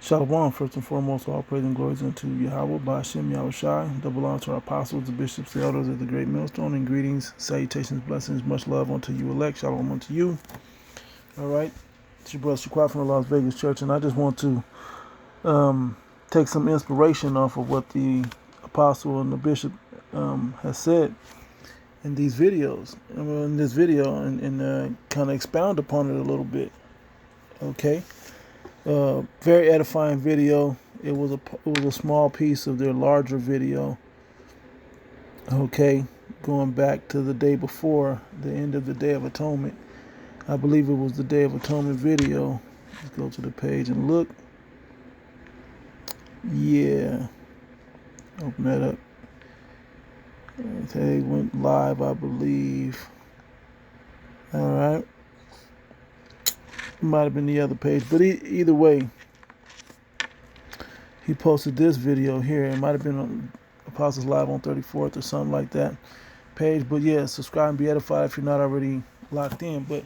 Shalom, first and foremost, all praise and glories unto Yahweh, Ba'ashem Yahushai. Double honor to our apostles, the bishops, the elders of the great millstone, and greetings, salutations, blessings, much love unto you elect. Shalom unto you. All right, it's your brother Shaquat from the Las Vegas Church, and I just want to take some inspiration off of what the apostle and the bishop has said in these videos, in this video, and kind of expound upon it a little bit. Okay. Very edifying video. It was a small piece of their larger video. Okay, going back to the day before the end of the Day of Atonement. I believe it was the Day of Atonement video. Let's go to the page and look. Yeah, open that up. Okay, went live, I believe. All right. Might have been the other page, but either way, he posted this video here. It might have been on Apostles Live on 34th or something like that page. But yeah, subscribe and be edified if you're not already locked in. But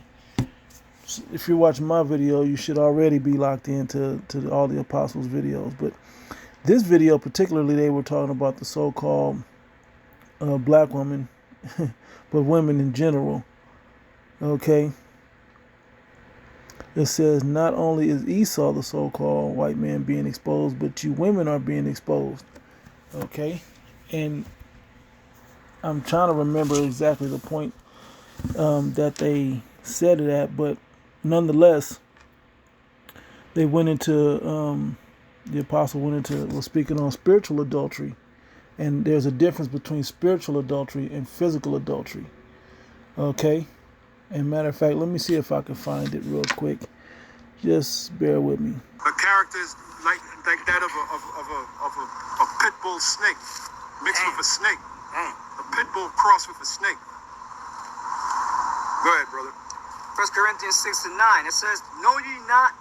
if you're watching my video, you should already be locked into all the Apostles videos. But this video particularly, they were talking about the so-called black woman, but women in general. Okay. It says not only is Esau, the so-called white man, being exposed, but you women are being exposed. Okay? And I'm trying to remember exactly the point that they said it at, but nonetheless, they went into, the apostle was speaking on spiritual adultery. And there's a difference between spiritual adultery and physical adultery. Okay? And matter of fact, let me see if I can find it real quick. Just bear with me. A character is like that of a pit bull snake mixed with a snake. A pit bull crossed with a snake. Go ahead, brother. 1 Corinthians 6:9. It says, "Know ye not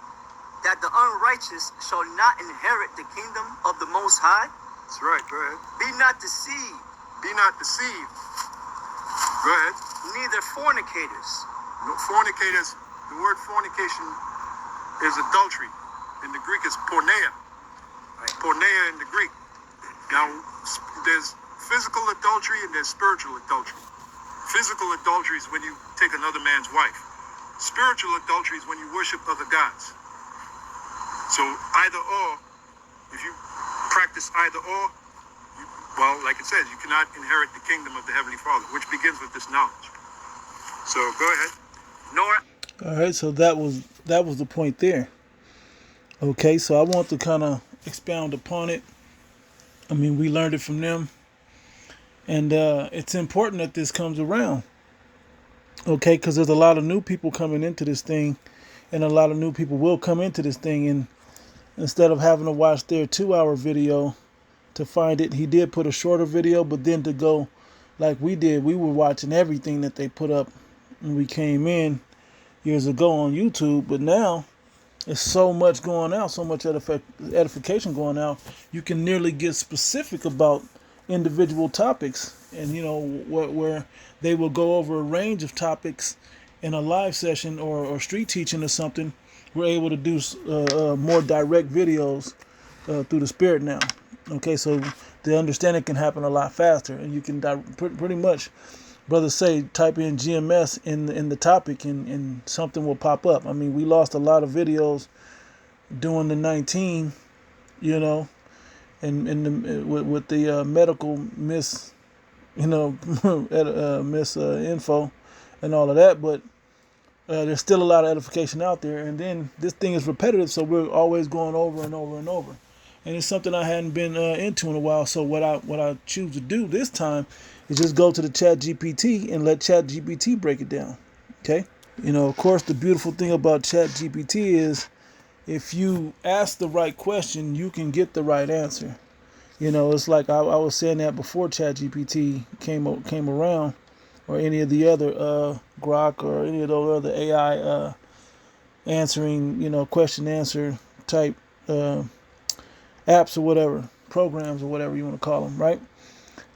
that the unrighteous shall not inherit the kingdom of the Most High? That's right. Go ahead. Be not deceived. Be not deceived. Go ahead. Neither fornicators." No, fornicators. The word fornication is adultery. In the Greek, it's porneia. Right. Porneia in the Greek. Now, there's physical adultery and there's spiritual adultery. Physical adultery is when you take another man's wife. Spiritual adultery is when you worship other gods. So either or, if you practice either or, well, like it says, you cannot inherit the kingdom of the Heavenly Father, which begins with this knowledge. So go ahead. All right, so that was the point there. Okay, so I want to kind of expound upon it. I mean, we learned it from them, and it's important that this comes around. Okay, because there's a lot of new people coming into this thing, and a lot of new people will come into this thing, and instead of having to watch their 2-hour video to find it, he did put a shorter video, but then to go like we did, we were watching everything that they put up when we came in years ago on YouTube. But now there's so much going out, so much edification going out, you can nearly get specific about individual topics, and you know where they will go over a range of topics in a live session or street teaching or something. We're able to do more direct videos through the Spirit now. Okay, so the understanding can happen a lot faster, and you can pretty much, brothers say, type in GMS in the topic, and something will pop up. I mean, we lost a lot of videos doing the 19, you know, and with the medical info and all of that, but there's still a lot of edification out there. And then this thing is repetitive, so we're always going over and over and over. And it's something I hadn't been into in a while. So what I choose to do this time is just go to the chatgpt and let chatgpt break it down. Okay? You know, of course, the beautiful thing about chatgpt is if you ask the right question, you can get the right answer. You know, it's like I was saying that before chatgpt came around, or any of the other Grok or any of those other AI answering, you know, question answer type apps or whatever, programs or whatever you want to call them, right?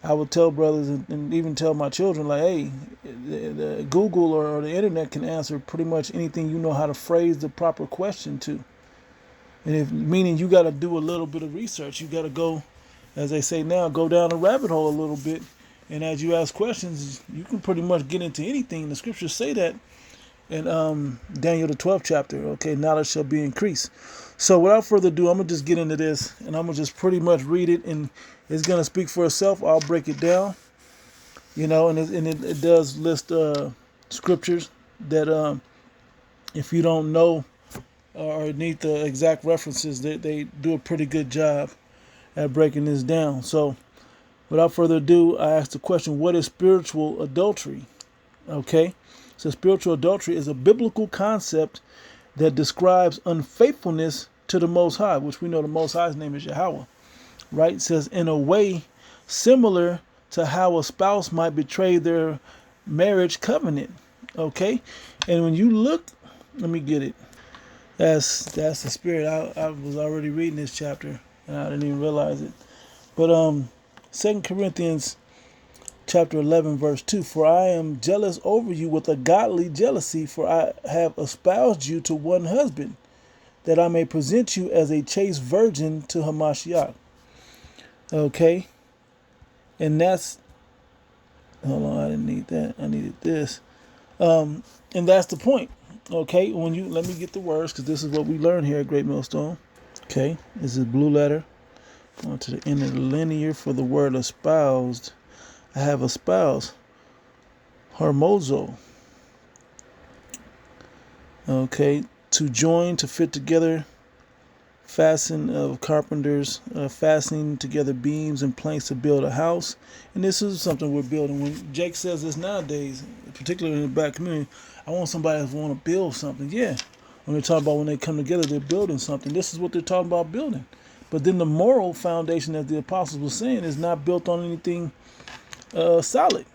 I would tell brothers and even tell my children, like, hey, the Google or the internet can answer pretty much anything you know how to phrase the proper question to. And if meaning you got to do a little bit of research, you got to go, as they say now, go down a rabbit hole a little bit. And as you ask questions, you can pretty much get into anything. The scriptures say that in Daniel the 12th chapter. Okay, knowledge shall be increased. So without further ado, I'm gonna just get into this, and I'm gonna just pretty much read it, and it's gonna speak for itself. I'll break it down, and it does list scriptures that if you don't know or need the exact references, they do a pretty good job at breaking this down. So without further ado, I ask the question: what is spiritual adultery? Okay, so spiritual adultery is a biblical concept that describes unfaithfulness to the Most High, which we know the Most High's name is Yahweh, right? It says in a way similar to how a spouse might betray their marriage covenant, okay? And when you look, let me get it. That's the spirit. I was already reading this chapter, and I didn't even realize it. But 2 Corinthians chapter 11, verse 2, for I am jealous over you with a godly jealousy, for I have espoused you to one husband, that I may present you as a chaste virgin to Hamashiach. Okay? And that's, hold on, I didn't need that. I needed this. And that's the point. Okay? Let me get the words, because this is what we learn here at Great Millstone. Okay? This is blue letter. Going to the end of the linear for the word espoused. I have espoused, harmozo. Okay, to join, to fit together, fasten of carpenters, fastening together beams and planks to build a house. And this is something we're building. When Jake says this nowadays, particularly in the black community, I want somebody that want to build something. Yeah, when they're talking about when they come together, they're building something. This is what they're talking about building. But then the moral foundation, as the apostles were saying, is not built on anything solid,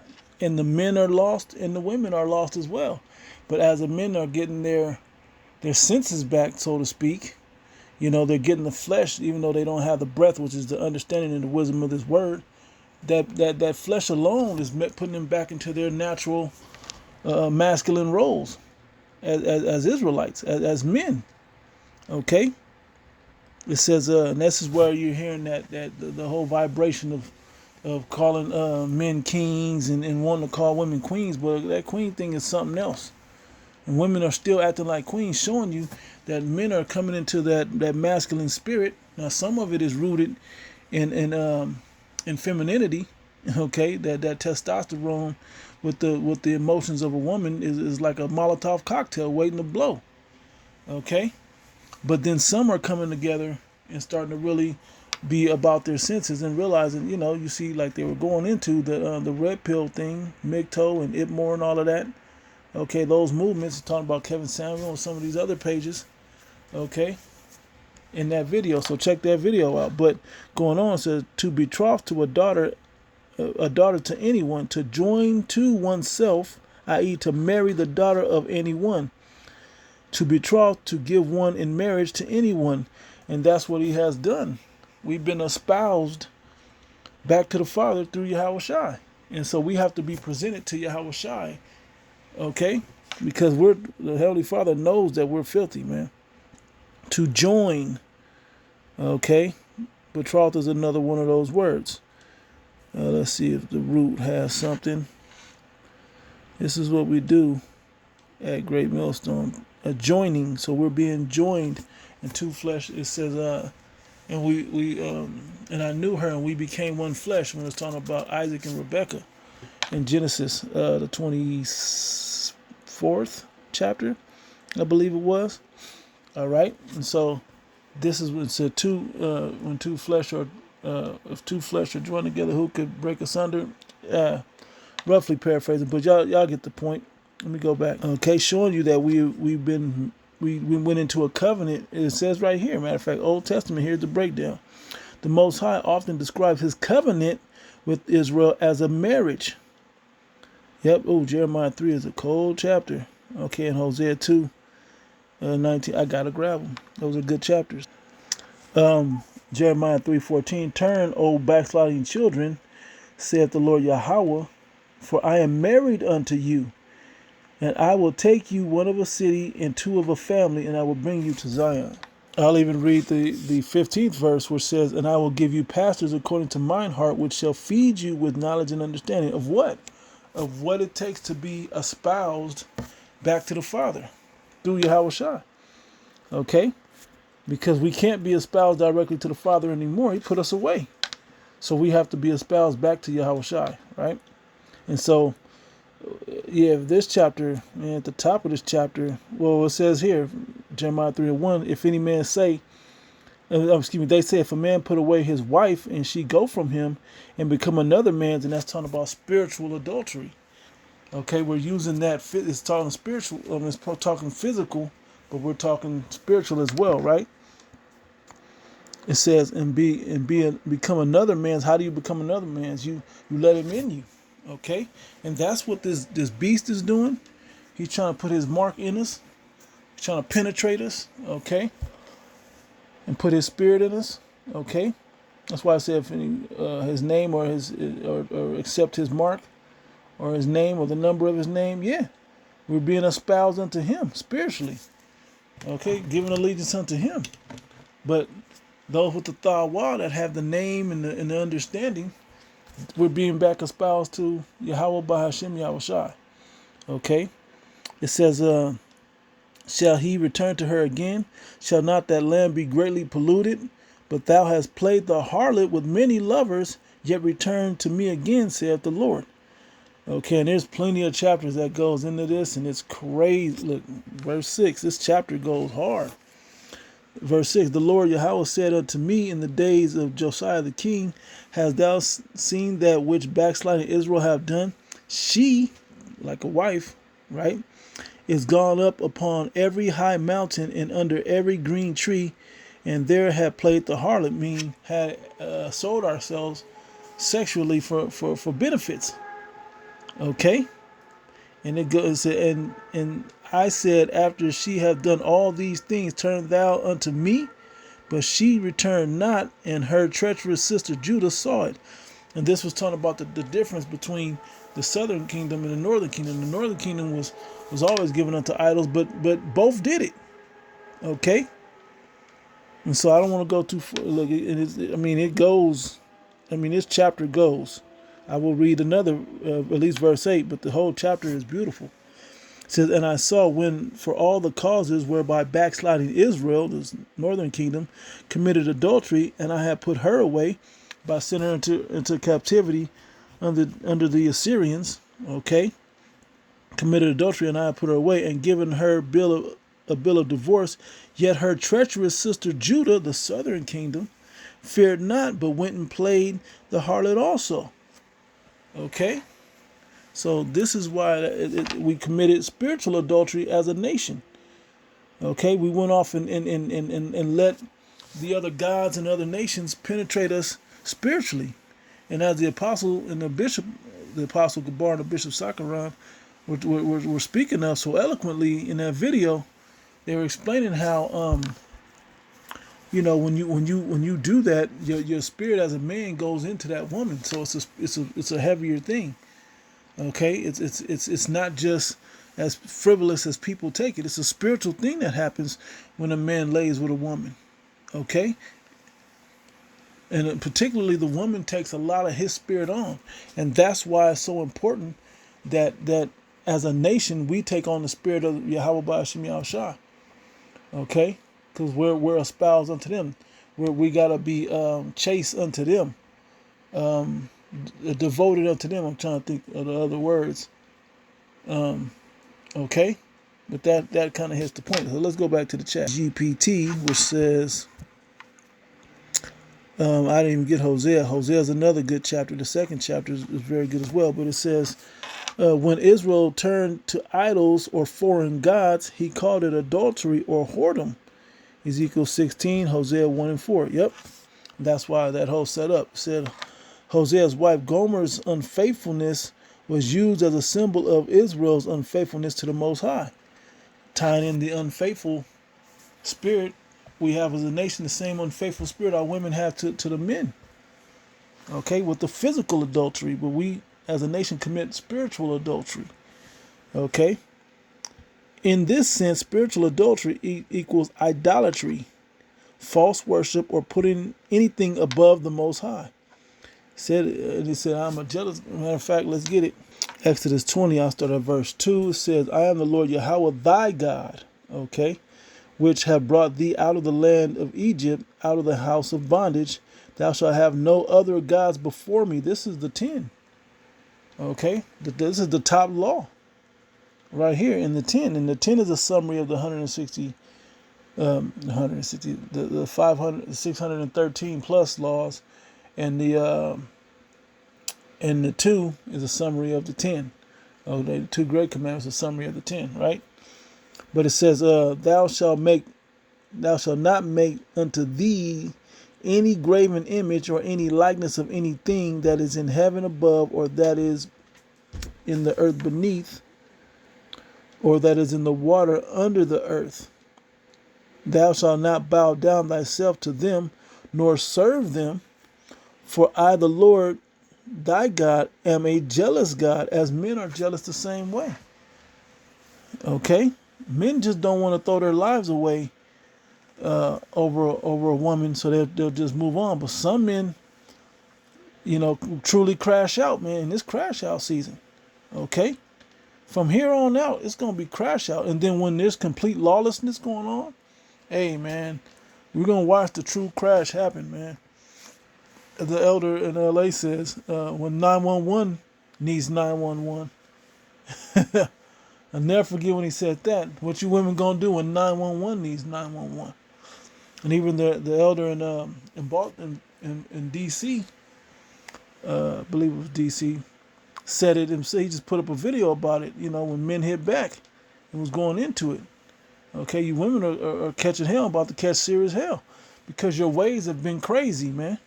and the men are lost and the women are lost as well. But as the men are getting their senses back, so to speak, they're getting the flesh, even though they don't have the breath, which is the understanding and the wisdom of this word. That flesh alone is putting them back into their natural masculine roles as Israelites, as men. Okay, it says, and this is where you're hearing that the whole vibration of calling men kings and wanting to call women queens, but that queen thing is something else. And women are still acting like queens, showing you that men are coming into that masculine spirit. Now, some of it is rooted in femininity, okay? That testosterone with the emotions of a woman is like a Molotov cocktail waiting to blow, okay? But then some are coming together and starting to really be about their senses and realizing, you see, like they were going into the red pill thing, MGTOW and IPMOR and all of that. Okay, those movements, talking about Kevin Samuel and some of these other pages, okay, in that video. So check that video out. But going on, says to betroth to a daughter to anyone, to join to oneself, i.e. to marry the daughter of anyone, to betroth, to give one in marriage to anyone. And that's what he has done. We've been espoused back to the Father through Yahweh Shai. And so we have to be presented to Yahweh Shai, okay? Because the Heavenly Father knows that we're filthy, man. To join, okay? Betroth is another one of those words. Let's see if the root has something. This is what we do at Great Millstone. A joining, so we're being joined in two flesh. It says, and we and I knew her, and we became one flesh. When it's talking about Isaac and Rebekah in Genesis, the 24th chapter, I believe it was. All right, and so this is when it said when two flesh are if two flesh are joined together, who could break asunder? Roughly paraphrasing, but y'all get the point. Let me go back. Okay, showing you that we went into a covenant. It says right here, matter of fact, Old Testament, here's the breakdown. The Most High often describes his covenant with Israel as a marriage. Yep. Oh, Jeremiah 3 is a cold chapter. Okay, and Hosea 2, 19. I gotta grab them. Those are good chapters. Jeremiah 3:14. Turn, O backsliding children, saith the Lord Yahweh, for I am married unto you, and I will take you one of a city and two of a family, and I will bring you to Zion. I'll even read the 15th verse, which says, "And I will give you pastors according to mine heart, which shall feed you with knowledge and understanding of what? Of what it takes to be espoused back to the Father through Yahweh Shai." Okay? Because we can't be espoused directly to the Father anymore. He put us away. So we have to be espoused back to Yahweh Shai, right? And so, yeah, this chapter, and at the top of this chapter, well, it says here, Jeremiah 3:1, if any man say, they say, if a man put away his wife and she go from him and become another man's, and that's talking about spiritual adultery. Okay, we're using that, it's talking spiritual, it's talking physical, but we're talking spiritual as well, right? It says, become another man's. How do you become another man's? You let him in you, okay? And that's what this beast is doing. He's trying to put his mark in us. He's trying to penetrate us, okay? And put his spirit in us, okay? That's why I said if any, his name or or accept his mark or his name or the number of his name, yeah, we're being espoused unto him spiritually, okay? Giving allegiance unto him. But those with the Thawa that have the name and the understanding, we're being back espoused to Yahweh Bahashem Yahweh Shai. Okay? It says, shall he return to her again? Shall not that land be greatly polluted? But thou hast played the harlot with many lovers, yet return to me again, saith the Lord. Okay, and there's plenty of chapters that goes into this, and it's crazy. Look, verse 6, this chapter goes hard. Verse 6, the Lord Yahweh said unto me in the days of Josiah the king, hast thou seen that which backsliding Israel have done? She, like a wife, right, is gone up upon every high mountain and under every green tree, and there had played the harlot, meaning had sold ourselves sexually for benefits. Okay? And it goes, and I said, after she have done all these things, turn thou unto me. But she returned not, and her treacherous sister Judah saw it. And this was talking about the difference between the southern kingdom and the northern kingdom. The northern kingdom was always given unto idols, but both did it. Okay? And so I don't want to go too far. Look, it goes, this chapter goes. I will read another, at least verse 8, but the whole chapter is beautiful. It says, and I saw when for all the causes whereby backsliding Israel, this northern kingdom, committed adultery, and I had put her away by sending her into captivity under the Assyrians, okay, committed adultery, and I had put her away and given her a bill of divorce, yet her treacherous sister Judah, the southern kingdom, feared not, but went and played the harlot also. Okay? So this is why we committed spiritual adultery as a nation. Okay? We went off and let the other gods and other nations penetrate us spiritually. And as the apostle and the apostle Gabar and the bishop Sakaran were speaking of so eloquently in that video, they were explaining how when you do that, your spirit as a man goes into that woman. So it's a heavier thing. Okay, it's not just as frivolous as people take it. It's a spiritual thing that happens when a man lays with a woman. Okay, and particularly the woman takes a lot of his spirit on, and that's why it's so important that as a nation we take on the spirit of Yahweh Ba'ashem Yahushua. Okay, because we're espoused unto them. We gotta be chaste unto them. Devoted unto them. I'm trying to think of the other words. Okay, but that kind of hits the point. So let's go back to the chat GPT, which says, I didn't even get Hosea. Hosea is another good chapter. The second chapter is very good as well. But it says, when Israel turned to idols or foreign gods, he called it adultery or whoredom. Ezekiel 16, Hosea 1 and 4. Yep, that's why that whole setup said Hosea's wife Gomer's unfaithfulness was used as a symbol of Israel's unfaithfulness to the Most High, tying in the unfaithful spirit we have as a nation, the same unfaithful spirit our women have to the men. Okay, with the physical adultery, but we as a nation commit spiritual adultery. Okay, in this sense, spiritual adultery equals idolatry, false worship, or putting anything above the Most High. He said, I'm a jealous. Matter of fact, let's get it. Exodus 20, I'll start at verse 2. It says, I am the Lord Yahweh thy God, okay, which have brought thee out of the land of Egypt, out of the house of bondage. Thou shalt have no other gods before me. This is the 10. Okay, this is the top law right here in the 10. And the 10 is a summary of the 613 plus laws, and the 2 is a summary of the 10. Oh, the 2 great commandments, a summary of the 10, right? But it says, thou shalt not make unto thee any graven image or any likeness of anything that is in heaven above, or that is in the earth beneath, or that is in the water under the earth. Thou shalt not bow down thyself to them, nor serve them, for I, the Lord thy God, am a jealous God, as men are jealous the same way. Okay? Men just don't want to throw their lives away over a woman, so they'll just move on. But some men, truly crash out, man. It's crash out season. Okay? From here on out, it's going to be crash out. And then when there's complete lawlessness going on, hey, man, we're going to watch the true crash happen, man. The elder in LA says, when 911 needs 911. I'll never forget when he said that. What you women going to do when 911 needs 911? And even the elder in D.C., I believe it was D.C., said it himself. He just put up a video about it, when men hit back and was going into it. Okay, you women are catching hell, about to catch serious hell, because your ways have been crazy, man.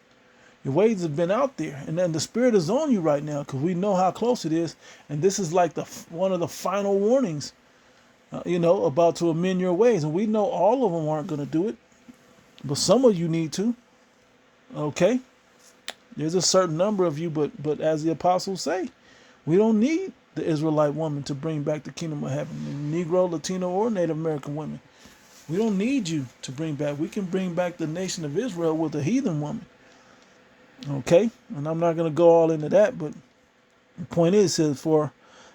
Your ways have been out there, and then the spirit is on you right now, because we know how close it is, and this is like one of the final warnings, about to amend your ways, and we know all of them aren't going to do it, but some of you need to. Okay, there's a certain number of you, but as the apostles say, we don't need the Israelite woman to bring back the kingdom of heaven, the Negro, Latino, or Native American women. We don't need you to bring back. We can bring back the nation of Israel with a heathen woman. Okay, and I'm not going to go all into that, but the point is, it says, for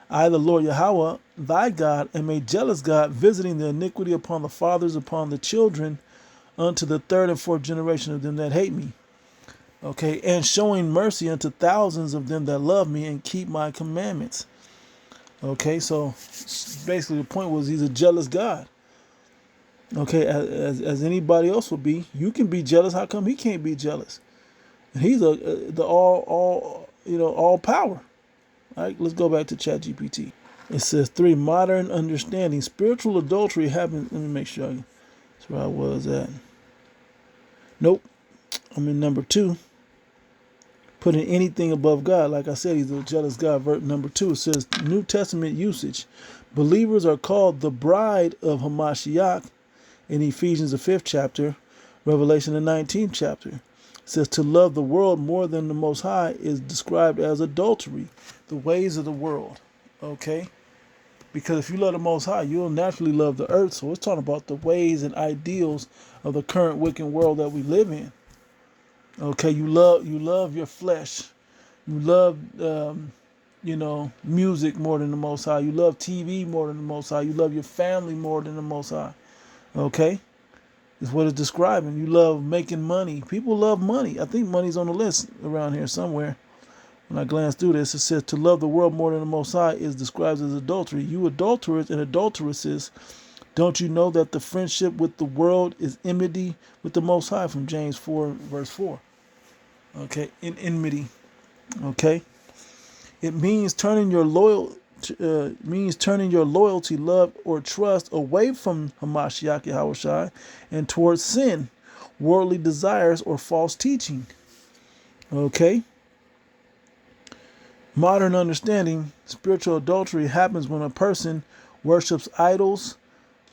I, the Lord Yahweh, thy God, am a jealous God, visiting the iniquity upon the fathers, upon the children, unto the third and fourth generation of them that hate me. Okay, and showing mercy unto thousands of them that love me and keep my commandments. Okay, so basically the point was, he's a jealous God. Okay, as anybody else would be. You can be jealous. How come he can't be jealous? And he's the all power. All right, let's go back to ChatGPT. It says 3, modern understanding. Spiritual adultery happens. Let me make sure that's where I was at. Nope, I'm in number 2. Putting anything above God. Like I said, he's a jealous God. Verse number 2, it says New Testament usage. Believers are called the bride of Hamashiach in Ephesians the 5th chapter, Revelation the 19th chapter. It says to love the world more than the Most High is described as adultery, the ways of the world. Okay? Because if you love the Most High, you'll naturally love the earth. So it's talking about the ways and ideals of the current wicked world that we live in. Okay, you love your flesh. You love music more than the Most High. You love TV more than the Most High. You love your family more than the Most High. Okay, is what it's describing. You love making money. People love money. I think money's on the list around here somewhere. When I glance through this, it says to love the world more than the Most High is described as adultery. You adulterers and adulteresses, don't you know that the friendship with the world is enmity with the Most High? From James 4 verse 4. Okay, in enmity. Okay, it means turning your loyalty, love, or trust away from Hamashiach Yahushai and towards sin, worldly desires, or false teaching. Okay. Modern understanding, spiritual adultery happens when a person worships idols,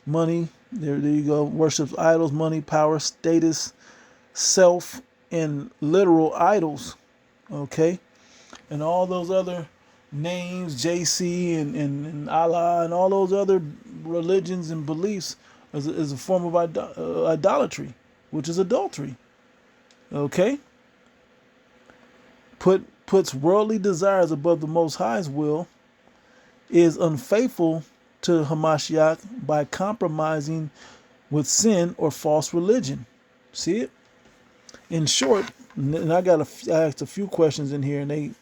money. There you go. Worships idols, money, power, status, self, and literal idols. Okay. And all those other names, JC and Allah, and all those other religions and beliefs is a form of idolatry, which is adultery. Okay? Puts worldly desires above the Most High's will, is unfaithful to Hamashiach by compromising with sin or false religion. See it? In short, and I asked a few questions in here, and I'm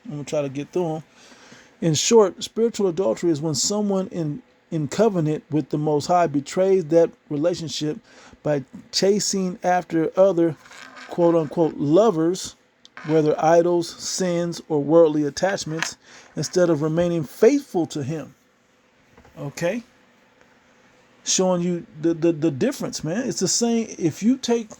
gonna try to get through them. In short, spiritual adultery is when someone in covenant with the Most High betrays that relationship by chasing after other quote unquote lovers, whether idols, sins, or worldly attachments, instead of remaining faithful to Him. Okay? Showing you the difference, man. It's the same. If you take,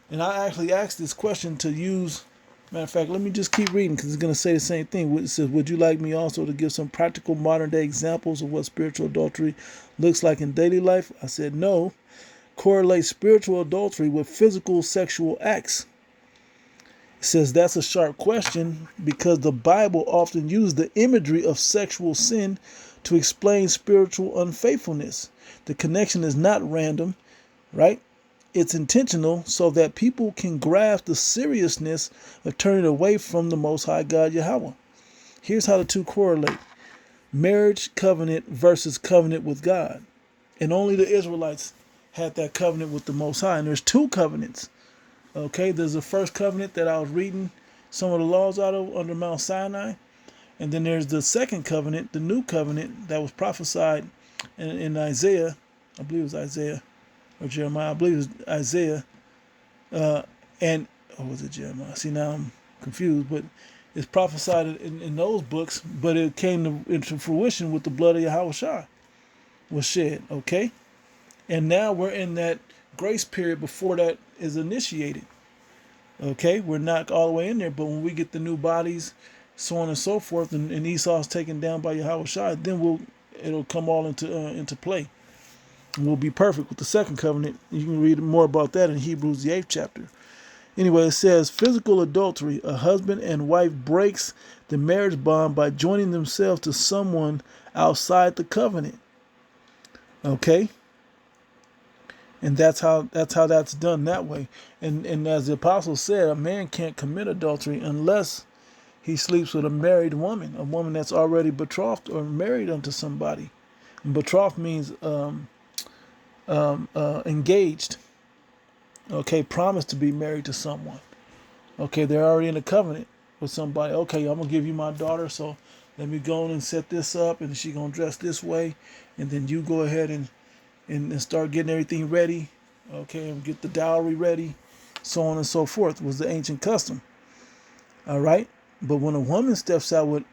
and I actually asked this question to use, matter of fact, let me just keep reading because it's going to say the same thing. It says, would you like me also to give some practical modern day examples of what spiritual adultery looks like in daily life? I said, no. Correlate spiritual adultery with physical sexual acts. It says that's a sharp question because the Bible often uses the imagery of sexual sin to explain spiritual unfaithfulness. The connection is not random, right? It's intentional so that people can grasp the seriousness of turning away from the Most High God Yahweh. Here's how the two correlate. Marriage covenant versus covenant with God. And only the Israelites had that covenant with the Most High. And there's two covenants. Okay, there's the first covenant that I was reading some of the laws out of under Mount Sinai. And then there's the second covenant, the new covenant that was prophesied in Isaiah. I believe it was Isaiah or Jeremiah. I believe it was Isaiah. Or was it Jeremiah? See, now I'm confused. But it's prophesied in those books. But it came into fruition with the blood of Yahweh was shed. Okay? And now we're in that grace period before that is initiated. Okay? We're not all the way in there. But when we get the new bodies, so on and so forth, and Esau's taken down by Yahweh, then it'll come all into play. And we'll be perfect with the second covenant. You can read more about that in Hebrews, the 8th chapter. Anyway, it says, physical adultery. A husband and wife breaks the marriage bond by joining themselves to someone outside the covenant. Okay? And that's how that's done that way. And as the apostle said, a man can't commit adultery unless he sleeps with a married woman, a woman that's already betrothed or married unto somebody. And betrothed means engaged. Okay, promised to be married to someone. Okay, they're already in a covenant with somebody. Okay, I'm gonna give you my daughter, so let me go on and set this up, and she's gonna dress this way, and then you go ahead and start getting everything ready. Okay, and get the dowry ready, so on and so forth was the ancient custom. All right. But when a woman steps out with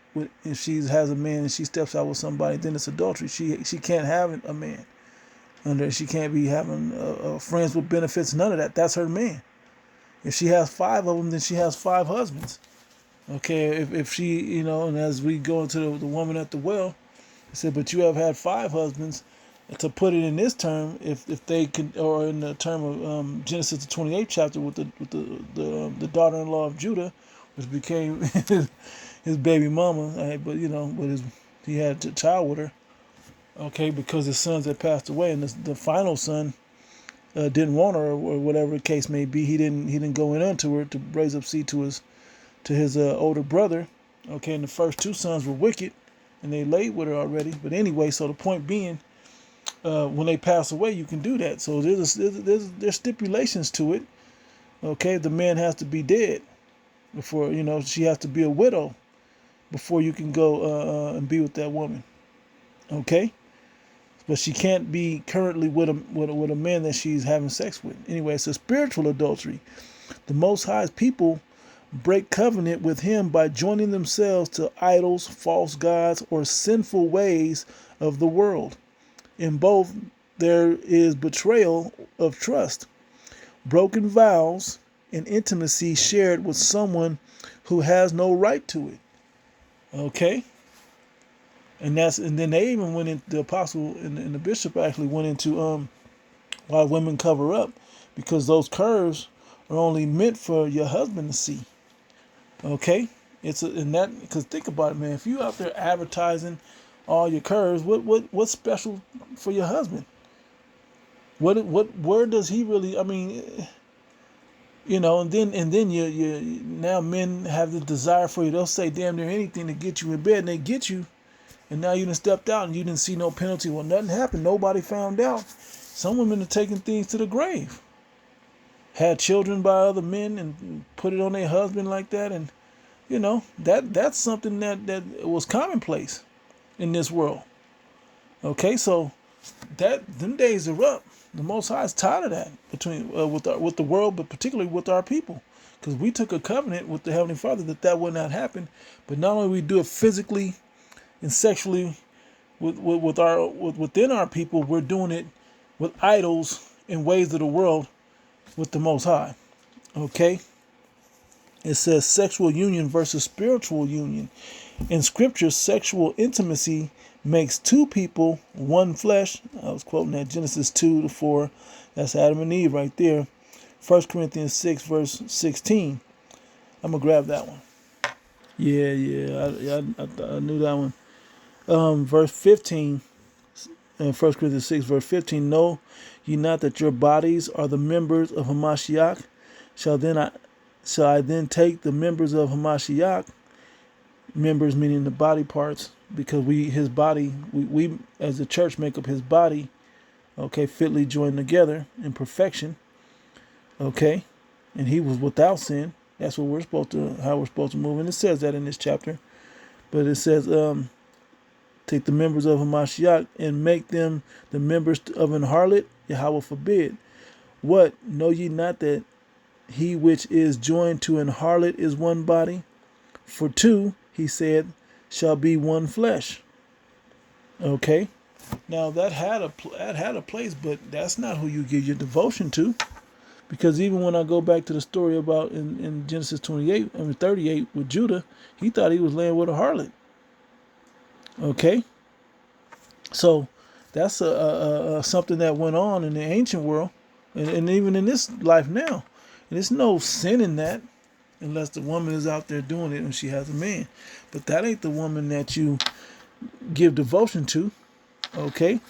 if she has a man and she steps out with somebody, then it's adultery. She can't have a man. She can't be having friends with benefits. None of that. That's her man. If she has 5 of them, then she has 5 husbands. Okay. If she, and as we go into the woman at the well, it said, but you have had 5 husbands. To put it in this term, if they could, or in the term of Genesis the 28th chapter with the daughter-in-law of Judah, which became his baby mama, but he had a child with her, okay, because his sons had passed away, and the final son didn't want her, or whatever the case may be. He didn't go in unto her to raise up seed to his older brother, okay. And the first 2 sons were wicked, and they laid with her already. But anyway, so the point being, when they pass away, you can do that. So there's stipulations to it, okay. The man has to be dead before, she has to be a widow before you can go and be with that woman, okay. But she can't be currently with a man that she's having sex with. Anyway, it's a spiritual adultery. The Most High's people break covenant with Him by joining themselves to idols, false gods, or sinful ways of the world. In both, there is betrayal of trust, broken vows, and intimacy shared with someone who has no right to it. Okay? And then they even went into, the apostle and the bishop actually went into why women cover up, because those curves are only meant for your husband to see. Okay? Because think about it, man. If you out there advertising all your curves, what's special for your husband? Where does he really? I mean, You know, and then you now men have the desire for you. They'll say damn near anything to get you in bed, and they get you, and now you done stepped out and you didn't see no penalty. Well, nothing happened. Nobody found out. Some women are taking things to the grave. Had children by other men and put it on their husband like that, and you know that's something that was commonplace in this world. Okay, so that them days are up. The Most High is tired of that between with the world, but particularly with our people, because we took a covenant with the Heavenly Father that would not happen. But not only we do it physically and sexually within our people, we're doing it with idols and ways of the world with the Most High. Okay, it says sexual union versus spiritual union. In Scripture, sexual intimacy makes two people one flesh. I was quoting that Genesis 2-4. That's Adam and Eve right there. 1 Corinthians 6 verse 16. I'm gonna grab that one. I knew that one. Verse 15 in 1 Corinthians 6 verse 15. Know ye not that your bodies are the members of Hamashiach? Shall I then take the members of Hamashiach, members meaning the body parts, because his body, we as the church make up his body, okay, fitly joined together in perfection, okay, and he was without sin. That's what how we're supposed to move, and it says that in this chapter. But it says, take the members of Hamashiach and make them the members of an harlot. Yahweh forbid. What, know ye not that he which is joined to an harlot is one body? For two, he said, shall be one flesh. Okay, now that had a place, but that's not who you give your devotion to, because even when I go back to the story about in Genesis 38 with Judah, he thought he was laying with a harlot. Okay, so that's something that went on in the ancient world, and even in this life now. And there's no sin in that, unless the woman is out there doing it and she has a man. But that ain't the woman that you give devotion to, okay?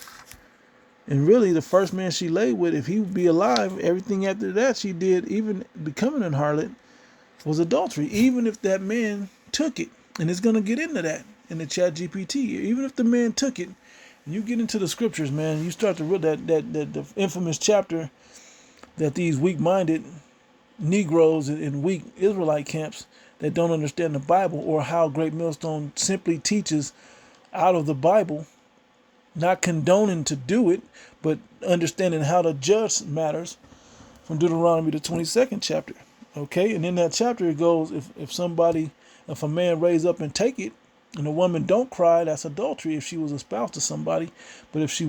And really, the first man she laid with, if he would be alive, everything after that she did, even becoming a harlot, was adultery, even if that man took it. And it's going to get into that in the chatgpt. Even if the man took it, and you get into the scriptures, man, you start to read that the infamous chapter that these weak-minded Negroes in weak Israelite camps that don't understand the Bible, or how Great Millstone simply teaches out of the Bible, not condoning to do it, but understanding how to judge matters, from Deuteronomy the 22nd chapter. Okay, and in that chapter it goes, if a man raise up and take it, and a woman don't cry, that's adultery if she was a spouse to somebody. But if she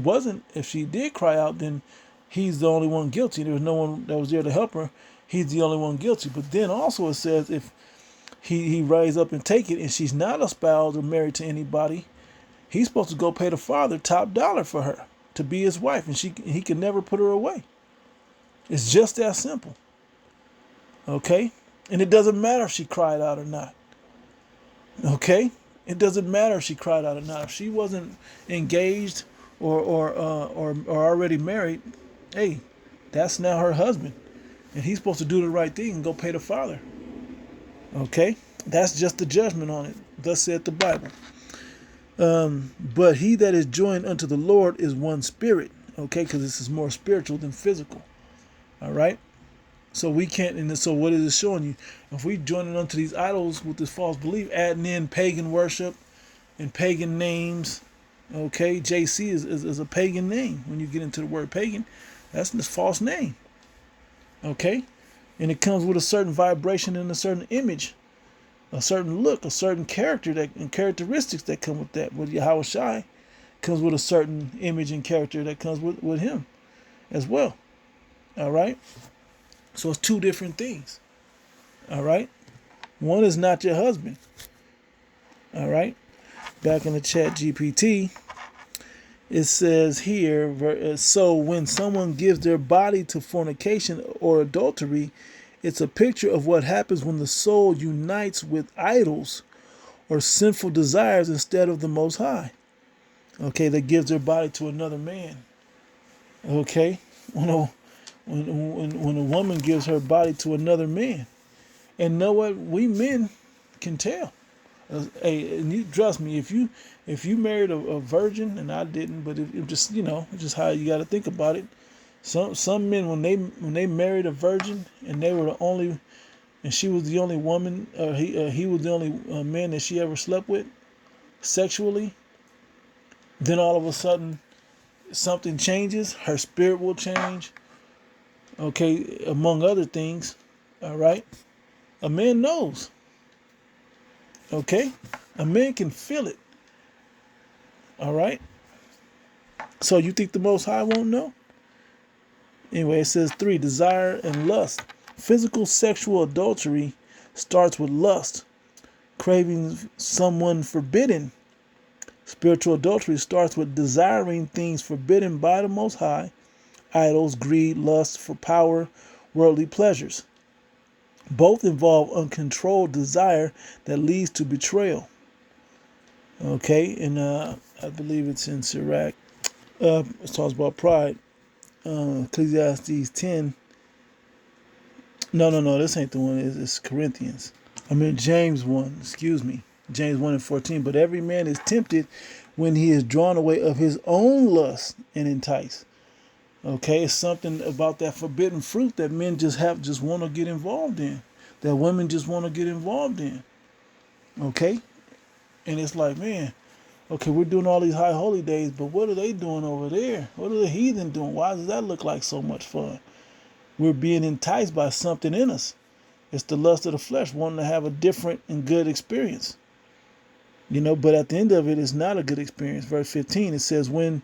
did cry out, then he's the only one guilty. There was no one that was there to help her. He's the only one guilty. But then also it says if he raise up and take it and she's not espoused or married to anybody, he's supposed to go pay the father top dollar for her to be his wife, and he can never put her away. It's just that simple. Okay? And it doesn't matter if she cried out or not. Okay? It doesn't matter if she cried out or not. If she wasn't engaged or already married, hey, that's now her husband. And he's supposed to do the right thing and go pay the father. Okay? That's just the judgment on it. Thus saith the Bible. But he that is joined unto the Lord is one spirit. Okay? Because this is more spiritual than physical. All right? So we can't, and so what is it showing you? If we join unto these idols with this false belief, adding in pagan worship and pagan names, okay? JC is a pagan name. When you get into the word pagan, that's this false name. Okay? And it comes with a certain vibration and a certain image, a certain look, a certain character and characteristics that come with that. With Yahweh Shai comes with a certain image and character that comes with him as well. All right? So it's two different things. All right? One is not your husband. All right? Back in the chatgpt, it says here, so when someone gives their body to fornication or adultery, it's a picture of what happens when the soul unites with idols or sinful desires instead of the Most High. Okay, that gives their body to another man. Okay? when a woman gives her body to another man. And know what? We men can tell. Hey, and you trust me, if you married a virgin, and I didn't, but it just just how you got to think about it. Some men when they married a virgin and they were the only, and she was the only woman, he was the only man that she ever slept with sexually. Then all of a sudden something changes. Her spirit will change. Okay, among other things. All right, a man knows. Okay, a man can feel it. All right. So you think the Most High won't know? Anyway, it says 3, desire and lust. Physical sexual adultery starts with lust, craving someone forbidden. Spiritual adultery starts with desiring things forbidden by the Most High, idols, greed, lust for power, worldly pleasures. Both involve uncontrolled desire that leads to betrayal. Okay, and I believe it's in Sirach. It talks about pride. Ecclesiastes 10. No, this ain't the one. It's Corinthians. I mean James 1. Excuse me, James 1:14. But every man is tempted when he is drawn away of his own lust and enticed. Okay, it's something about that forbidden fruit that men just want to get involved in, that women just want to get involved in. Okay, and it's like, man, okay, we're doing all these high holy days, but what are they doing over there? What are the heathen doing? Why does that look like so much fun? We're being enticed by something in us. It's the lust of the flesh, wanting to have a different and good experience. But at the end of it, it's not a good experience. Verse 15, it says, when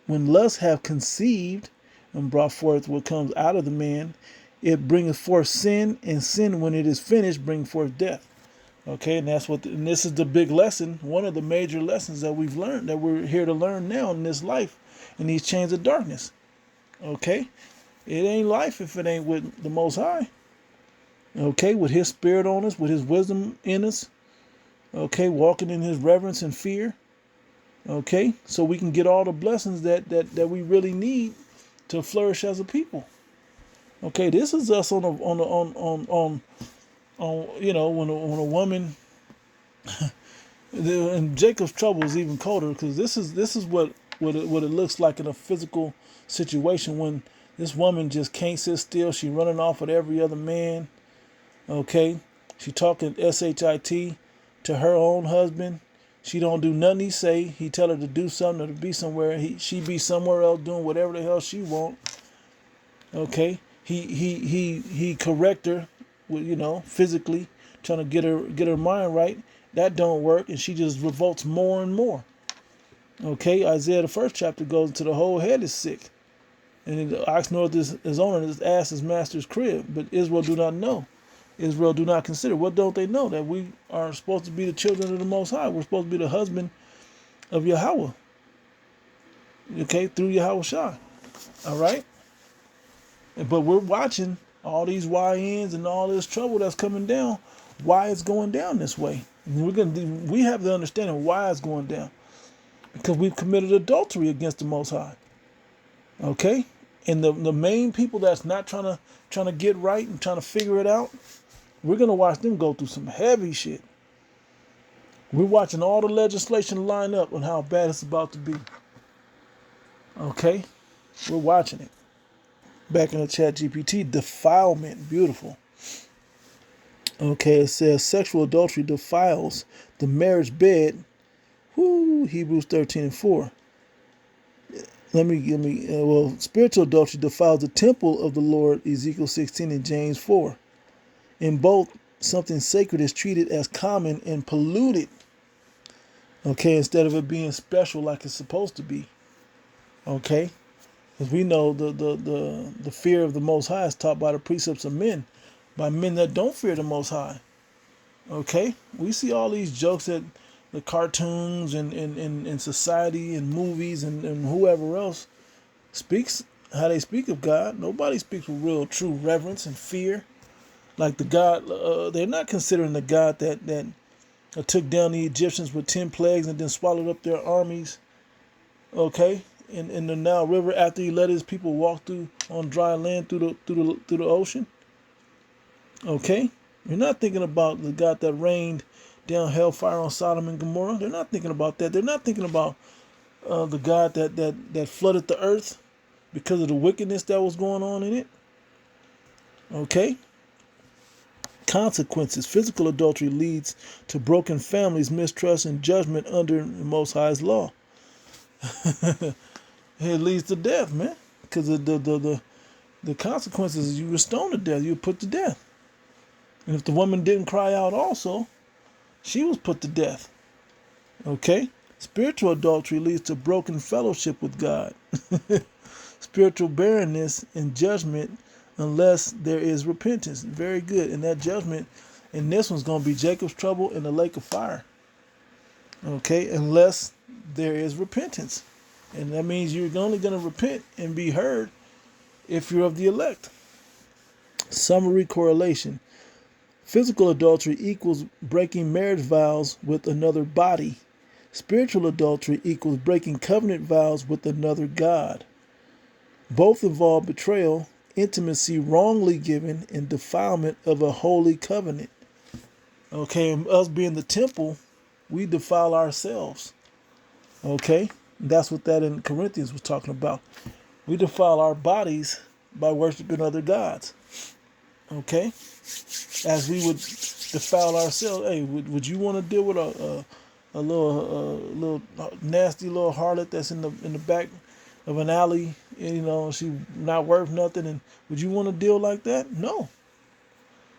lust have conceived and brought forth what comes out of the man, it bringeth forth sin, and sin, when it is finished, bring forth death. Okay, and and this is the big lesson, one of the major lessons that we've learned, that we're here to learn now in this life, in these chains of darkness. Okay, it ain't life if it ain't with the Most High. Okay, with His Spirit on us, with His wisdom in us. Okay, walking in His reverence and fear. Okay, so we can get all the blessings that we really need to flourish as a people. Okay, this is us on when a woman. And Jacob's trouble is even colder, because this is what it looks like in a physical situation when this woman just can't sit still. She running off with every other man. Okay, she talking shit to her own husband. She don't do nothing he say. He tell her to do something or to be somewhere. She be somewhere else doing whatever the hell she want. Okay, he correct her with physically trying to get her mind right. That don't work, and she just revolts more and more. Okay, Isaiah the 1st chapter goes into the whole head is sick, and the ox knoweth his owner, and his ass his master's crib. But Israel do not know. Israel do not consider. What don't they know? That we are supposed to be the children of the Most High. We're supposed to be the husband of Yahweh. Okay, through Yahweh Shai. All right. But we're watching all these YNs and all this trouble that's coming down. Why it's going down this way? And we have the understanding why it's going down, because we've committed adultery against the Most High. Okay, and the main people that's not trying to get right and trying to figure it out, we're gonna watch them go through some heavy shit. We're watching all the legislation line up on how bad it's about to be. Okay, we're watching it. Back in the chatgpt, defilement, beautiful. Okay, it says sexual adultery defiles the marriage bed. Whoo, Hebrews 13:4. Spiritual adultery defiles the temple of the Lord, Ezekiel 16 and James 4. In both, something sacred is treated as common and polluted. Okay, instead of it being special like it's supposed to be. Okay, because we know the fear of the Most High is taught by the precepts of men, by men that don't fear the Most High. Okay, we see all these jokes that the cartoons and in society and movies and whoever else speaks, how they speak of God. Nobody speaks with real true reverence and fear, like the God. They're not considering the God that took down the Egyptians with 10 plagues and then swallowed up their armies. Okay, in the Nile River after he let his people walk through on dry land through the ocean? Okay, you're not thinking about the God that rained down hellfire on Sodom and Gomorrah. They're not thinking about that. They're not thinking about the God that flooded the earth because of the wickedness that was going on in it. Okay. Consequences. Physical adultery leads to broken families, mistrust, and judgment under the Most High's law. It leads to death, man. Because the consequences is you were stoned to death. You were put to death. And if the woman didn't cry out also, she was put to death. Okay? Spiritual adultery leads to broken fellowship with God. Spiritual barrenness and judgment unless there is repentance. Very good. And that judgment in this one's going to be Jacob's trouble in the lake of fire. Okay? Unless there is repentance. And that means you're only going to repent and be heard if you're of the elect. Summary correlation. Physical adultery equals breaking marriage vows with another body. Spiritual adultery equals breaking covenant vows with another God. Both involve betrayal, intimacy wrongly given, and defilement of a holy covenant. Okay, and us being the temple, we defile ourselves. Okay, and that's what that in Corinthians was talking about. We defile our bodies by worshiping other gods. Okay, as we would defile ourselves. Hey, would you want to deal with a little nasty little harlot that's in the back of an alley, and she not worth nothing, and would you want to deal like that? No.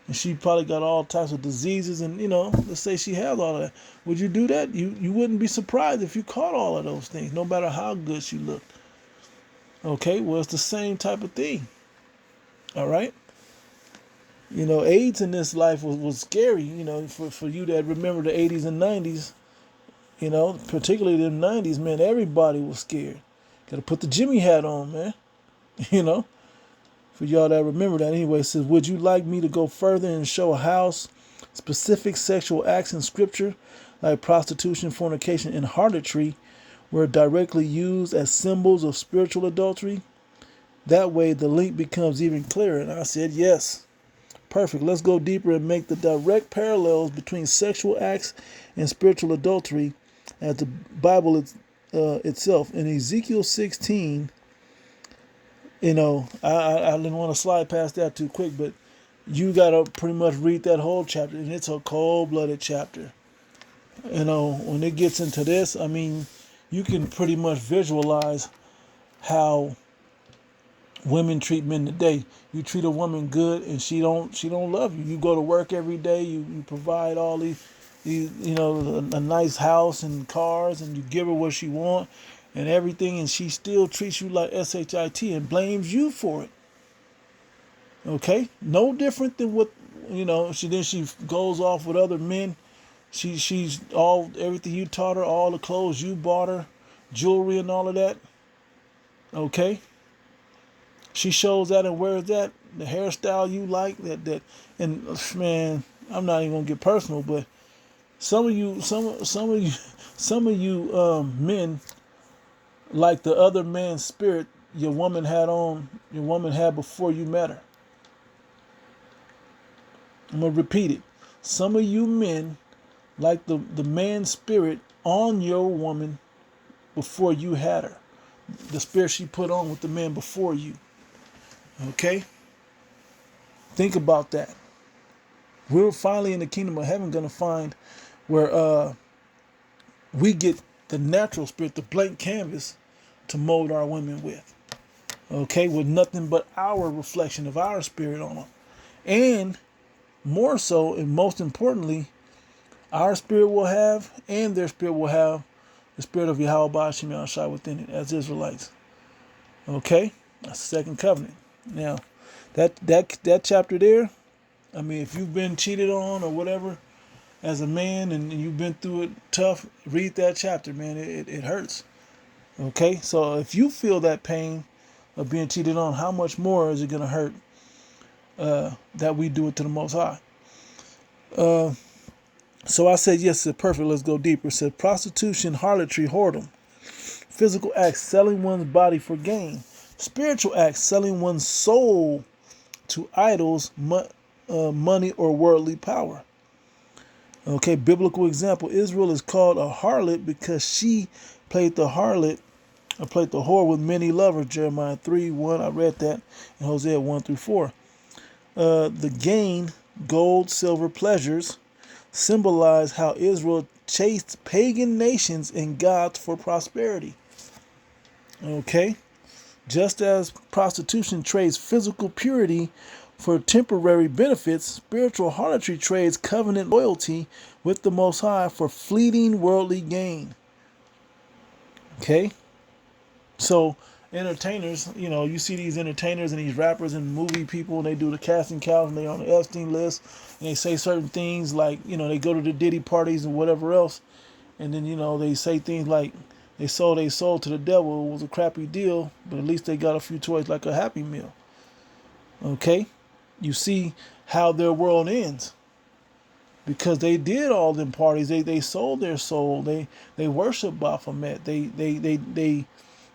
And she probably got all types of diseases, and let's say she has all of that. Would you do that? You wouldn't be surprised if you caught all of those things, no matter how good she looked. Okay, well, it's the same type of thing. All right. AIDS in this life was scary, for you that remember the 80s and 90s, particularly the 90s, man, everybody was scared. Got to put the Jimmy hat on, man, for y'all that remember that. Anyway, it says, would you like me to go further and show how specific sexual acts in scripture, like prostitution, fornication, and harlotry, were directly used as symbols of spiritual adultery? That way the link becomes even clearer. And I said, yes. Perfect. Let's go deeper and make the direct parallels between sexual acts and spiritual adultery as the Bible itself. In Ezekiel 16, I didn't want to slide past that too quick, but you got to pretty much read that whole chapter, and it's a cold-blooded chapter. When it gets into this, I mean, you can pretty much visualize how women treat men today. You treat a woman good and she don't love you. You go to work every day, you provide all these a nice house and cars, and you give her what she want and everything, and she still treats you like shit and blames you for it. Okay? No different than what she goes off with other men. She's everything you taught her, all the clothes you bought her, jewelry and all of that. Okay? She shows that and wears that, the hairstyle you like, and man, I'm not even gonna get personal, but some of you men like the other man's spirit your woman had before you met her. I'm gonna repeat it. Some of you men like the man's spirit on your woman before you had her. The spirit she put on with the man before you. Okay? Think about that. We're finally in the kingdom of heaven going to find where we get the natural spirit, the blank canvas, to mold our women with. Okay? With nothing but our reflection of our spirit on them. And more so, and most importantly, our spirit will have, and their spirit will have, the spirit of Yahweh Ba'ashim Yahushua within it as Israelites. Okay? That's the second covenant. Now, that chapter there, I mean, if you've been cheated on or whatever as a man and you've been through it tough, read that chapter, man. It hurts. Okay? So if you feel that pain of being cheated on, how much more is it going to hurt that we do it to the Most High? So I said, yes, it's perfect. Let's go deeper. It said prostitution, harlotry, whoredom. Physical acts, selling one's body for gain. Spiritual acts, selling one's soul to idols, money, or worldly power. Okay, biblical example. Israel is called a harlot because she played the harlot, or played the whore with many lovers. Jeremiah 3:1. I read that in Hosea 1-4. The gain, gold, silver, pleasures, symbolize how Israel chased pagan nations and gods for prosperity. Okay? Just as prostitution trades physical purity for temporary benefits, spiritual harlotry trades covenant loyalty with the Most High for fleeting worldly gain. Okay? So, entertainers, you see these entertainers and these rappers and movie people, and they do the casting couch and they're on the Epstein list, and they say certain things like, they go to the Diddy parties and whatever else, and then, they say things like, they sold their soul to the devil. It was a crappy deal, but at least they got a few toys like a Happy Meal. Okay? You see how their world ends. Because they did all them parties. They sold their soul. They worship Baphomet. They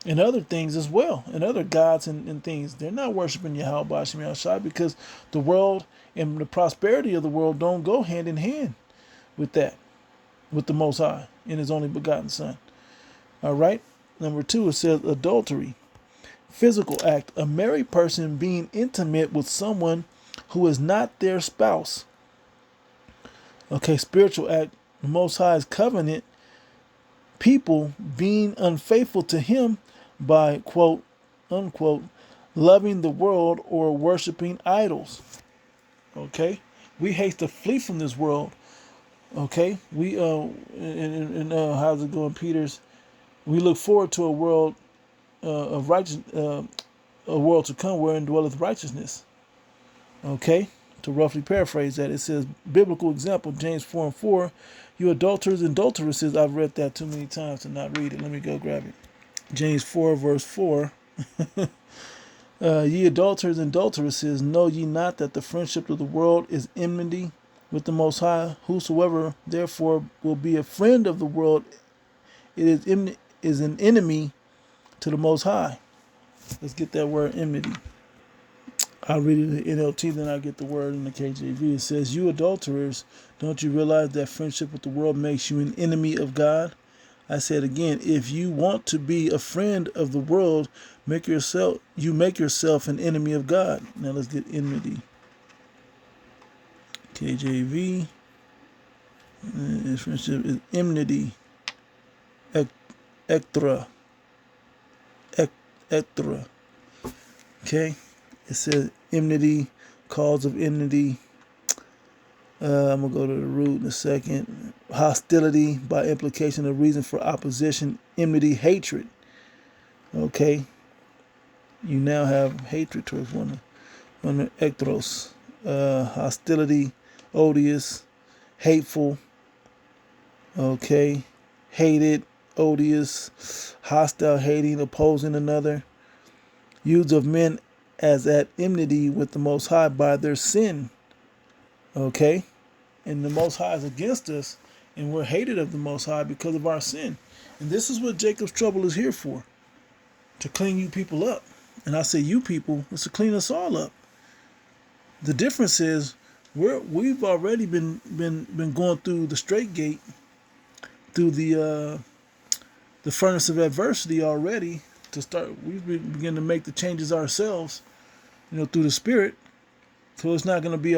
and other things as well. And other gods and things. They're not worshiping Yahweh Bashim Yahshai because the world and the prosperity of the world don't go hand in hand with that. With the Most High and His only begotten Son. All right. Number 2, it says adultery. Physical act. A married person being intimate with someone who is not their spouse. Okay. Spiritual act. The Most High's covenant. People being unfaithful to Him by, quote, unquote, loving the world or worshiping idols. Okay. We hate to flee from this world. Okay. We, how's it going, Peters? We look forward to a world of righteous, a world to come wherein dwelleth righteousness. Okay, to roughly paraphrase that, it says biblical example, James 4:4. You adulterers and adulteresses. I've read that too many times to not read it. Let me go grab it. James 4:4. Ye adulterers and adulteresses, know ye not that the friendship of the world is enmity with the Most High? Whosoever therefore will be a friend of the world, it is an enemy to the Most High. Let's get that word enmity. I'll read it in NLT, then I'll get the word in the KJV. It says, you adulterers, don't you realize that friendship with the world makes you an enemy of God? I said again, if you want to be a friend of the world, make yourself an enemy of God. Now let's get enmity. KJV. Friendship is enmity. Ektra. Ektra. Okay. It says enmity, cause of enmity. I'm going to go to the root in a second. Hostility, by implication, a reason for opposition. Enmity, hatred. Okay. You now have hatred towards one ektros. Hostility, odious, hateful. Okay. Hated, odious, hostile, hating, opposing another. Used of men as at enmity with the Most High by their sin. Okay? And the Most High is against us, and we're hated of the Most High because of our sin. And this is what Jacob's trouble is here for. To clean you people up. And I say you people, it's to clean us all up. The difference is we've already been going through the straight gate, through the furnace of adversity already. To start, we begin to make the changes ourselves, through the Spirit. So it's not going to be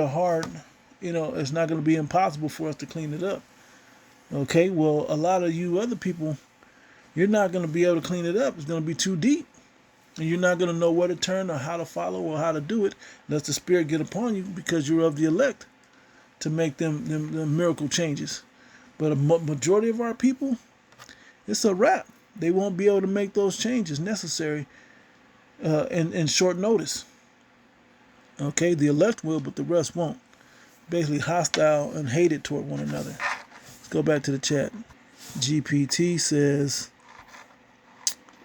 it's not going to be impossible for us to clean it up. Okay, well, a lot of you other people, you're not going to be able to clean it up. It's going to be too deep. And you're not going to know where to turn or how to follow or how to do it unless the Spirit get upon you because you're of the elect to make them miracle changes. But a majority of our people, it's a wrap. They won't be able to make those changes necessary in short notice. Okay, the elect will, but the rest won't. Basically hostile and hated toward one another. Let's go back to the chat. GPT says,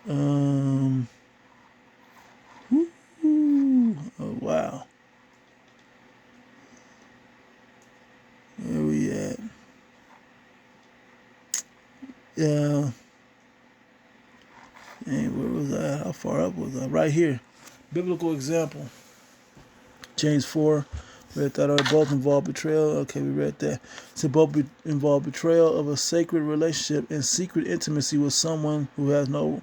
oh wow. Where we at? Yeah. Hey, where was I? How far up was I? Right here. Biblical example. James 4. Read that already. Both involve betrayal. Okay, we read that. So both involve betrayal of a sacred relationship and secret intimacy with someone who has no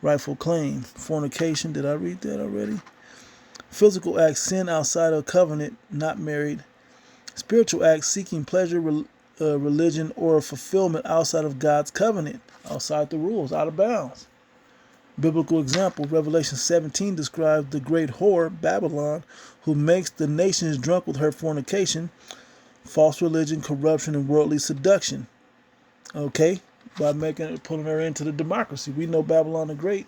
rightful claim. Fornication. Did I read that already? Physical acts, sin outside of covenant, not married. Spiritual acts, seeking pleasure, religion, or fulfillment outside of God's covenant, outside the rules, out of bounds. Biblical example, Revelation 17 describes the great whore, Babylon, who makes the nations drunk with her fornication, false religion, corruption, and worldly seduction. Okay? By putting her into the democracy. We know Babylon the Great,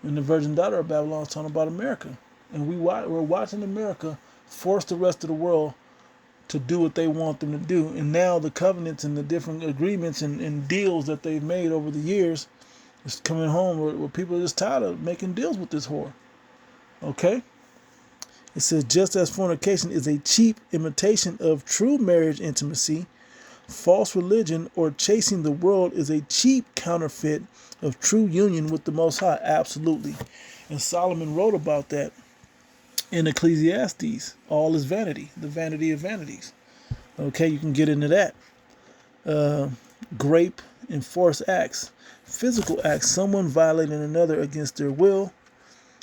and the virgin daughter of Babylon is talking about America. And we're watching America force the rest of the world to do what they want them to do. And now the covenants and the different agreements and deals that they've made over the years is coming home where people are just tired of making deals with this whore. Okay? It says, just as fornication is a cheap imitation of true marriage intimacy, false religion or chasing the world is a cheap counterfeit of true union with the Most High. Absolutely. And Solomon wrote about that in Ecclesiastes. All is vanity, the vanity of vanities. Okay, you can get into that. Grape and force acts. Physical acts, someone violating another against their will.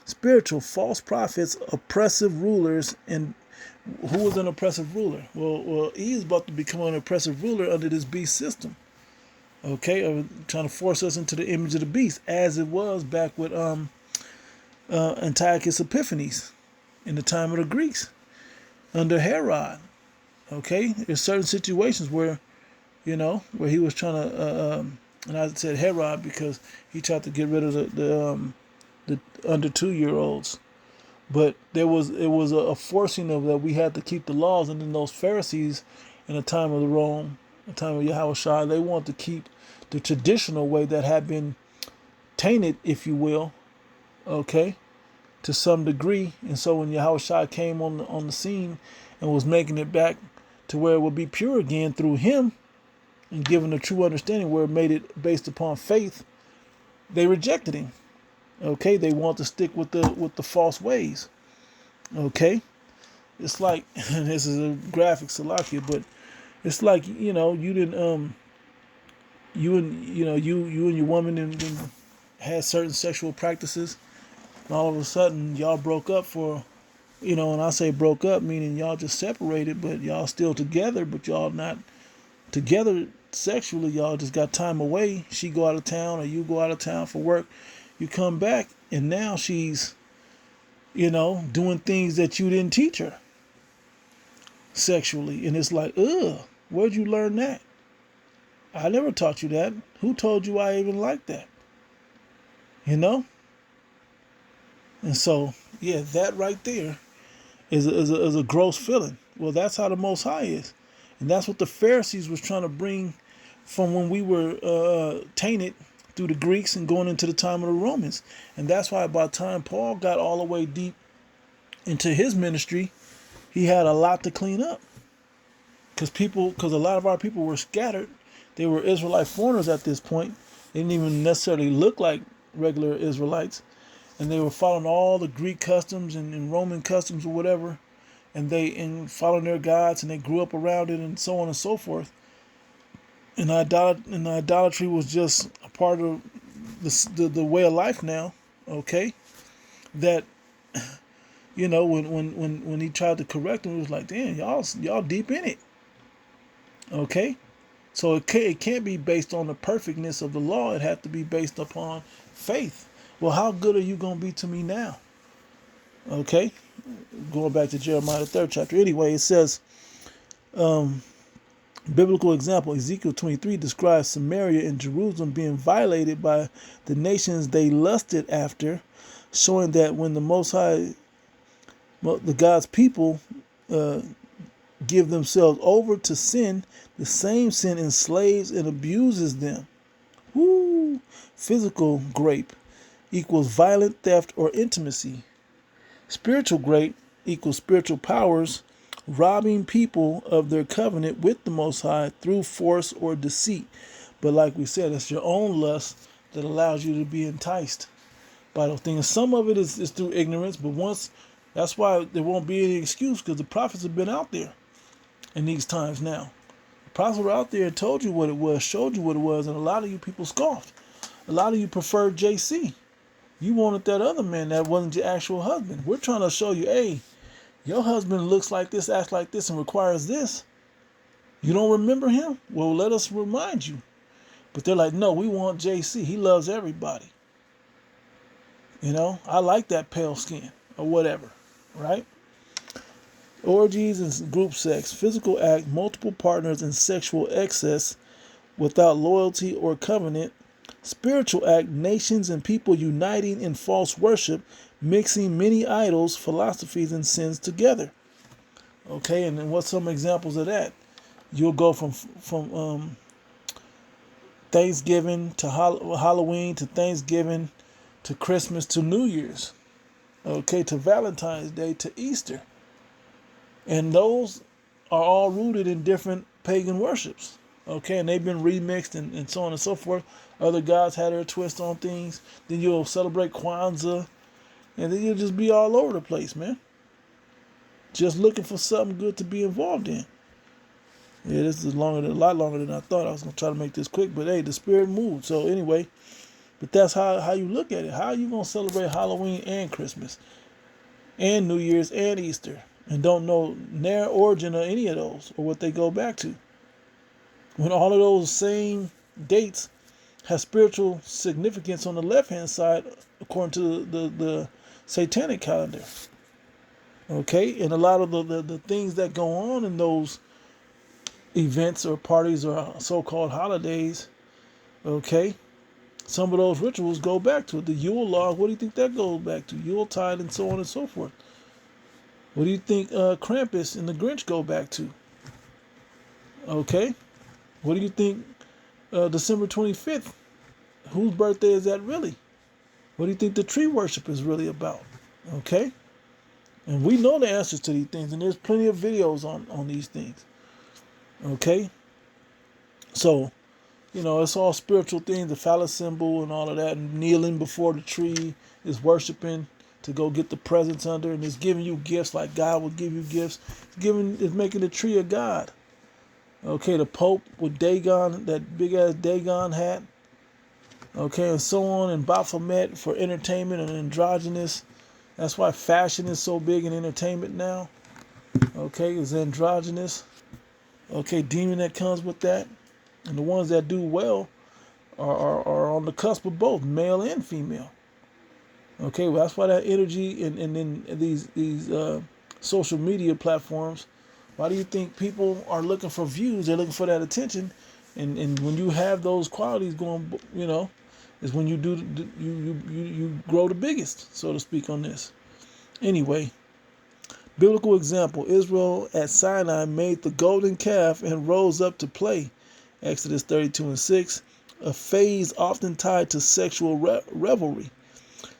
Spiritual, false prophets, oppressive rulers. And who was an oppressive ruler? Well, he is about to become an oppressive ruler under this beast system. Okay, trying to force us into the image of the beast, as it was back with Antiochus Epiphanes in the time of the Greeks under Herod. Okay, there's certain situations where, where he was trying to, and I said Herod because he tried to get rid of the under 2-year-olds, but it was a forcing of that we had to keep the laws, and then those Pharisees in the time of the time of Yahushua, they want to keep the traditional way that had been tainted, if you will, okay, to some degree. And so when Yahushua came on the scene and was making it back to where it would be pure again through him and giving a true understanding where it made it based upon faith, they rejected him. Okay, they want to stick with the false ways. Okay, it's like, and this is a graphic Salakia, but it's like, you didn't you and your woman and had certain sexual practices, and all of a sudden y'all broke up for, and I say broke up meaning y'all just separated, but y'all still together, but y'all not together sexually. Y'all just got time away. She go out of town or you go out of town for work. You come back and now she's, doing things that you didn't teach her sexually, and it's like, ugh, where'd you learn that? I never taught you that. Who told you I even like that? And so, yeah, that right there is a gross feeling. Well, that's how the Most High is. And that's what the Pharisees was trying to bring from when we were tainted through the Greeks and going into the time of the Romans. And that's why by the time Paul got all the way deep into his ministry, he had a lot to clean up. Because a lot of our people were scattered. They were Israelite foreigners at this point. They didn't even necessarily look like regular Israelites. And they were following all the Greek customs and Roman customs or whatever. And following their gods, and they grew up around it and so on and so forth. And idolatry was just a part of the way of life now, okay? That, when he tried to correct them, it was like, damn, y'all deep in it, okay? So it can't be based on the perfectness of the law. It had to be based upon faith. Well, how good are you going to be to me now? Okay? Going back to Jeremiah, the 3rd chapter. Anyway, it says, biblical example, Ezekiel 23 describes Samaria and Jerusalem being violated by the nations they lusted after, showing that when the Most High, the God's people, give themselves over to sin, the same sin enslaves and abuses them. Woo! Physical grape equals violent theft or intimacy. Spiritual grape equals spiritual powers robbing people of their covenant with the Most High through force or deceit. But like we said, it's your own lust that allows you to be enticed by those things. Some of it is through ignorance, but that's why there won't be any excuse, because the prophets have been out there in these times now. The prophets were out there and told you what it was, showed you what it was, and a lot of you people scoffed. A lot of you preferred JC. You wanted that other man that wasn't your actual husband. We're trying to show you, hey, your husband looks like this, acts like this, and requires this. You don't remember him? Well, let us remind you. But they're like, no, we want JC. He loves everybody. I like that pale skin or whatever, right? Orgies and group sex, physical act, multiple partners, and sexual excess without loyalty or covenant. Spiritual act, nations and people uniting in false worship, mixing many idols, philosophies, and sins together. Okay, and then what's some examples of that? You'll go from Thanksgiving to Halloween to Thanksgiving to Christmas to New Year's. Okay, to Valentine's Day to Easter. And those are all rooted in different pagan worships. Okay, and they've been remixed and so on and so forth. Other gods had their twist on things. Then you'll celebrate Kwanzaa. And then you'll just be all over the place, man. Just looking for something good to be involved in. Yeah, this is a lot longer than I thought. I was going to try to make this quick, but hey, the spirit moved. So anyway, but that's how you look at it. How are you going to celebrate Halloween and Christmas and New Year's and Easter and don't know their origin of any of those or what they go back to? When all of those same dates have spiritual significance on the left-hand side, according to the satanic calendar. Okay, and a lot of the things that go on in those events or parties or so-called holidays, okay, some of those rituals go back to it. The Yule log, what do you think that goes back to? Yuletide and so on and so forth. What do you think Krampus and the Grinch go back to? Okay, what do you think December 25th, whose birthday is that really? What do you think the tree worship is really about? Okay, and we know the answers to these things, and there's plenty of videos on these things. Okay, so it's all spiritual things, the phallus symbol and all of that, and kneeling before the tree is worshiping to go get the presents under, and it's giving you gifts like God will give you gifts. It's making the tree a god. Okay, the Pope with Dagon, that big ass Dagon hat. Okay, and so on, and Baphomet for entertainment and androgynous. That's why fashion is so big in entertainment now. Okay, it's androgynous. Okay, demon that comes with that. And the ones that do well are on the cusp of both, male and female. Okay, well, that's why that energy in these social media platforms, why do you think people are looking for views? They're looking for that attention. And when you have those qualities going, is when you you grow the biggest, so to speak, on this. Anyway, biblical example, Israel at Sinai made the golden calf and rose up to play. Exodus 32:6, a phase often tied to sexual revelry.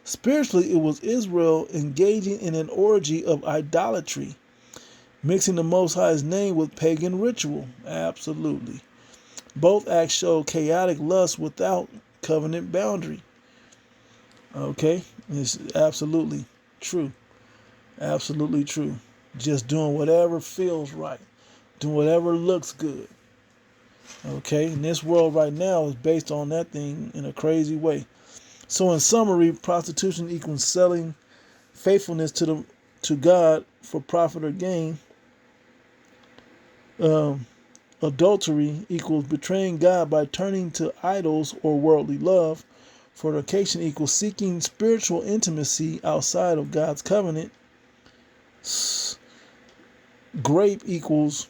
Spiritually, it was Israel engaging in an orgy of idolatry, mixing the Most High's name with pagan ritual. Absolutely. Both acts show chaotic lust without covenant boundary. Okay, it's absolutely true. Absolutely true. Just doing whatever feels right, doing whatever looks good. Okay, and this world right now is based on that thing in a crazy way. So in summary, prostitution equals selling faithfulness to God for profit or gain. Adultery equals betraying God by turning to idols or worldly love. Fornication equals seeking spiritual intimacy outside of God's covenant. Grape equals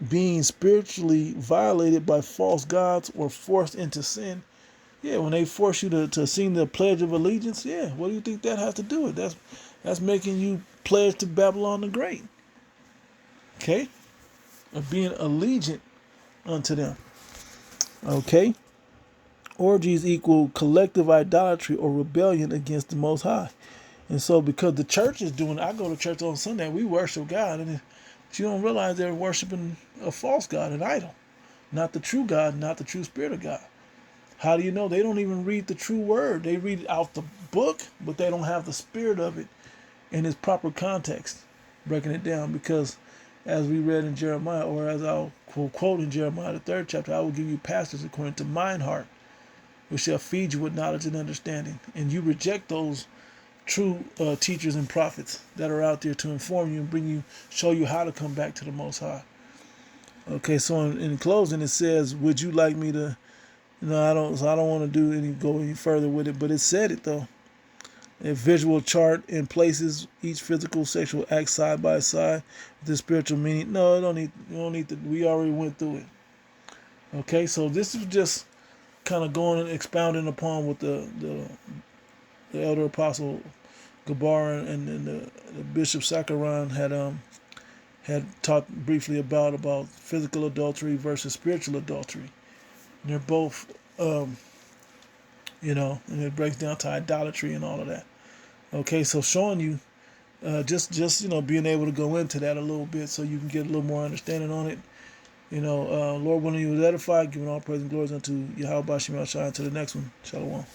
being spiritually violated by false gods or forced into sin. Yeah, when they force you to sing the Pledge of Allegiance, yeah, what do you think that has to do with? That's making you pledge to Babylon the Great. Okay? Of being allegiant unto them. Okay? Orgies equal collective idolatry or rebellion against the Most High. And so because the church is doing it, I go to church on Sunday, we worship God, but you don't realize they're worshiping a false God, an idol. Not the true God, not the true spirit of God. How do you know? They don't even read the true word. They read out the book, but they don't have the spirit of it in its proper context, breaking it down. Because as we read in Jeremiah, or as I'll quote in Jeremiah, the 3rd chapter, I will give you pastors according to mine heart, which shall feed you with knowledge and understanding. And you reject those true teachers and prophets that are out there to inform you and bring you, show you how to come back to the Most High. Okay, so in closing, it says, "Would you like me to?" I don't. So I don't want to go any further with it, but it said it though. A visual chart and places each physical sexual act side by side with the spiritual meaning. No, it don't need. You don't need to. We already went through it. Okay, so this is just kind of going and expounding upon what the elder apostle Gabar and the bishop Sakaran had talked briefly about physical adultery versus spiritual adultery. And they're both, and it breaks down to idolatry and all of that. Okay, so showing you, just being able to go into that a little bit so you can get a little more understanding on it. Lord willing, you was edified, giving all praise and glory unto Yahweh Bashim Shai. Until the next one, Shalom.